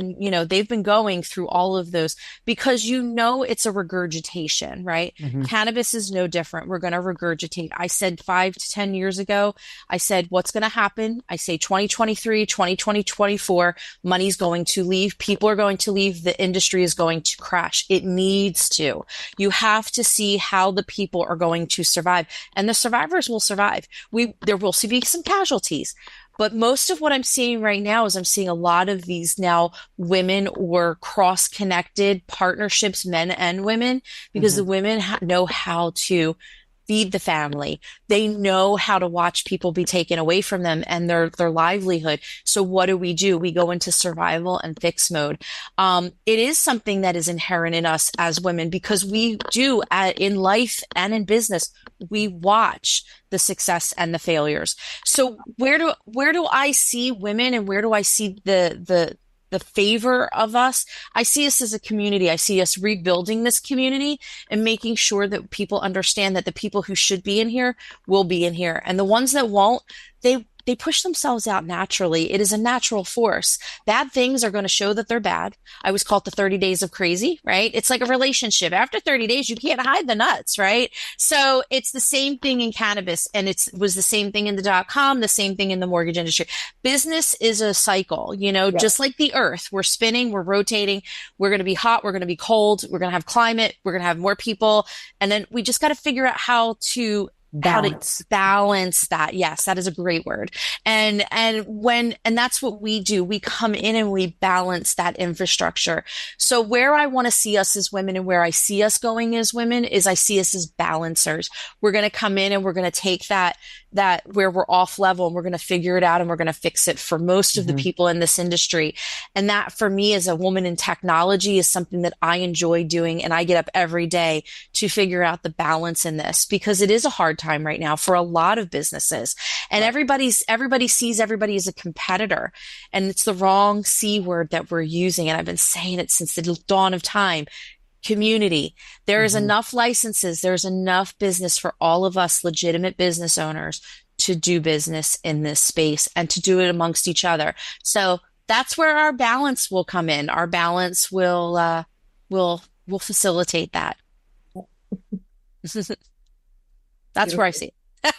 been going through all of those because it's a regurgitation, right? Cannabis is no different. We're going to regurgitate. I said 5 to 10 years ago, I said, what's going to happen? I say 2023, 2024, money's going to leave. People are going to leave. The industry is going to crash. It needs to. You have to see how the people are going to survive, and the survivors will survive. There will be some casualties. But most of what I'm seeing right now is I'm seeing a lot of these now women or cross-connected partnerships, men and women, because the women know how to feed the family. They know how to watch people be taken away from them and their livelihood. So what do? We go into survival and fix mode. It is something that is inherent in us as women because we do in life and in business, we watch the success and the failures. So where do I see women and where do I see the favor of us? I see us as a community. I see us rebuilding this community and making sure that people understand that the people who should be in here will be in here. And the ones that won't, they push themselves out naturally. It is a natural force. Bad things are going to show that they're bad. I always call it the 30 days of crazy, right? It's like a relationship. After 30 days, you can't hide the nuts, right? So it's the same thing in cannabis, and it was the same thing in the .com, the same thing in the mortgage industry. Business is a cycle, just like the earth. We're spinning, we're rotating. We're going to be hot, we're going to be cold, we're going to have climate, we're going to have more people. And then we just got to figure out how to balance that. Yes, that is a great word. And that's what we do. We come in and we balance that infrastructure. So where I want to see us as women and where I see us going as women is I see us as balancers. We're going to come in and we're going to take that where we're off level and we're going to figure it out and we're going to fix it for most of the people in this industry. And that for me as a woman in technology is something that I enjoy doing. And I get up every day to figure out the balance in this because it is a hard time right now for a lot of businesses. And everybody sees everybody as a competitor, and it's the wrong C word that we're using. And I've been saying it since the dawn of time. Community. There is enough licenses. There's enough business for all of us legitimate business owners to do business in this space and to do it amongst each other. So that's where our balance will come in. Our balance will facilitate that. That's where I see it.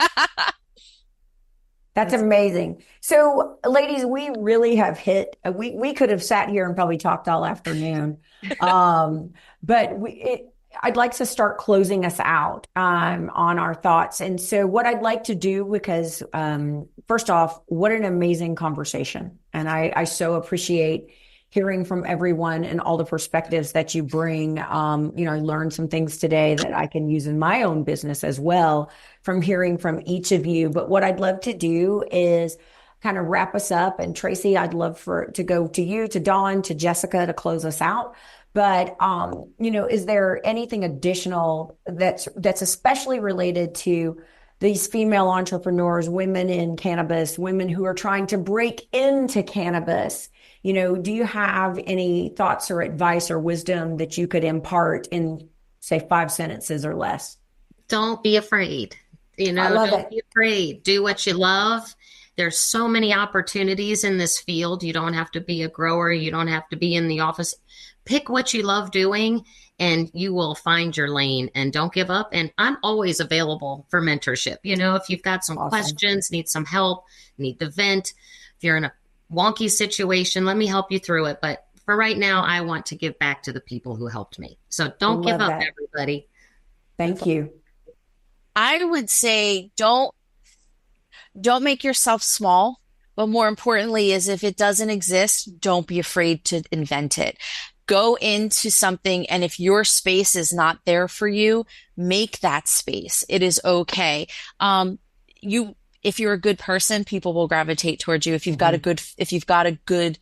That's amazing. So, ladies, we really have hit. We could have sat here and probably talked all afternoon, but I'd like to start closing us out on our thoughts. And so, what I'd like to do, because first off, what an amazing conversation, and I so appreciate hearing from everyone and all the perspectives that you bring. I learned some things today that I can use in my own business as well from hearing from each of you. But what I'd love to do is kind of wrap us up. And Tracee, I'd love to go to you, to Dawne, to Jessica to close us out. But, is there anything additional that's especially related to these female entrepreneurs, women in cannabis, women who are trying to break into cannabis? Do you have any thoughts or advice or wisdom that you could impart in, say, 5 sentences or less? Don't be afraid. Don't be afraid. Do what you love. There's so many opportunities in this field. You don't have to be a grower. You don't have to be in the office. Pick what you love doing and you will find your lane, and don't give up. And I'm always available for mentorship. If you've got some questions, need some help, need to vent, if you're in a wonky situation, let me help you through it. But for right now, I want to give back to the people who helped me. So don't give up, everybody. Thank you. I would say don't make yourself small, but more importantly is if it doesn't exist, don't be afraid to invent it. Go into something, and if your space is not there for you, make that space. It is okay. If you're a good person, people will gravitate towards you. If you've got a good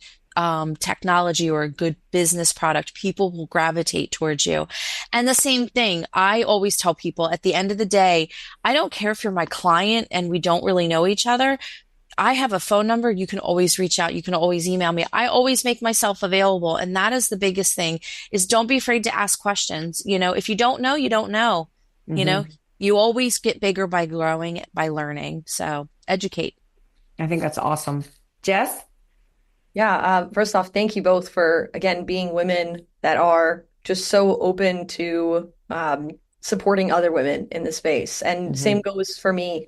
technology or a good business product, people will gravitate towards you. And the same thing, I always tell people at the end of the day, I don't care if you're my client and we don't really know each other. I have a phone number. You can always reach out. You can always email me. I always make myself available. And that is the biggest thing, is don't be afraid to ask questions. If you don't know, you don't know. You always get bigger by growing, by learning. So educate. I think that's awesome. Jess? Yeah. First off, thank you both for, again, being women that are just so open to supporting other women in the space. And same goes for me.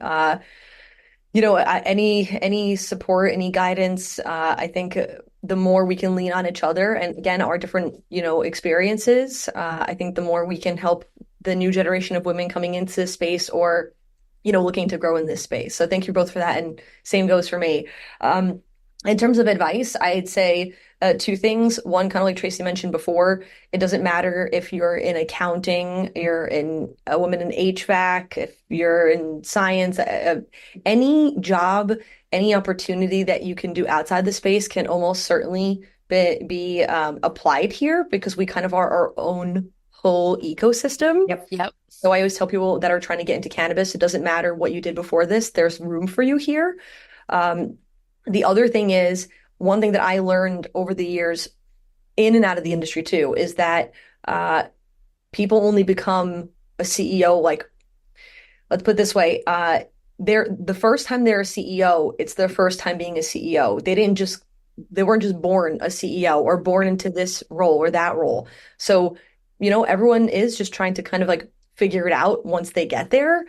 Any support, any guidance, I think the more we can lean on each other and, again, our different, experiences, I think the more we can help the new generation of women coming into this space or, looking to grow in this space. So thank you both for that. And same goes for me. In terms of advice, I'd say two things. One, kind of like Tracee mentioned before, it doesn't matter if you're in accounting, you're in a woman in HVAC, if you're in science, any job, any opportunity that you can do outside the space can almost certainly be applied here because we kind of are our own whole ecosystem. Yep. So I always tell people that are trying to get into cannabis, it doesn't matter what you did before this, there's room for you here. The other thing is, one thing that I learned over the years in and out of the industry too, is that people only become a CEO, like, let's put it this way, the first time they're a CEO, it's their first time being a CEO. They weren't just born a CEO or born into this role or that role. So, everyone is just trying to kind of like figure it out once they get there.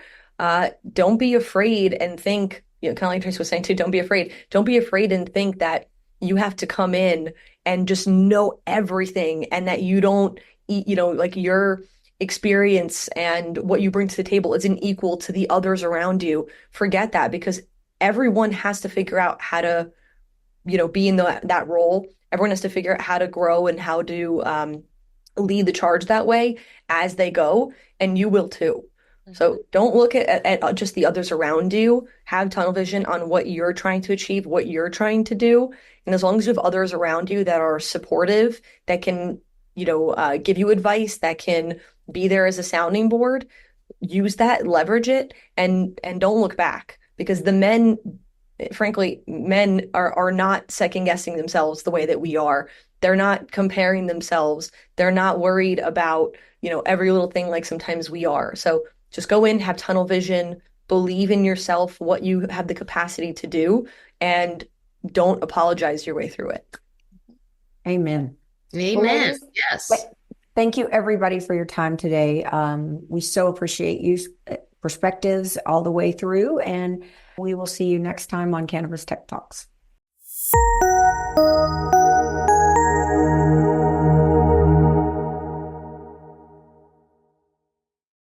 Don't be afraid and think, kind of like Tracee was saying too, don't be afraid. Don't be afraid and think that you have to come in and just know everything and that you don't, like your experience and what you bring to the table isn't equal to the others around you. Forget that, because everyone has to figure out how to, be in that role. Everyone has to figure out how to grow and how to lead the charge that way as they go, and you will too. So don't look at just the others around you. Have tunnel vision on what you're trying to achieve, what you're trying to do. And as long as you have others around you that are supportive, that can, give you advice, that can be there as a sounding board, use that, leverage it, and don't look back. Because frankly, men are not second guessing themselves the way that we are. They're not comparing themselves. They're not worried about, every little thing like sometimes we are. So just go in, have tunnel vision, believe in yourself, what you have the capacity to do, and don't apologize your way through it. Amen. Amen. Yes. Thank you, everybody, for your time today. We so appreciate you perspectives all the way through, and we will see you next time on Cannabis Tech Talks.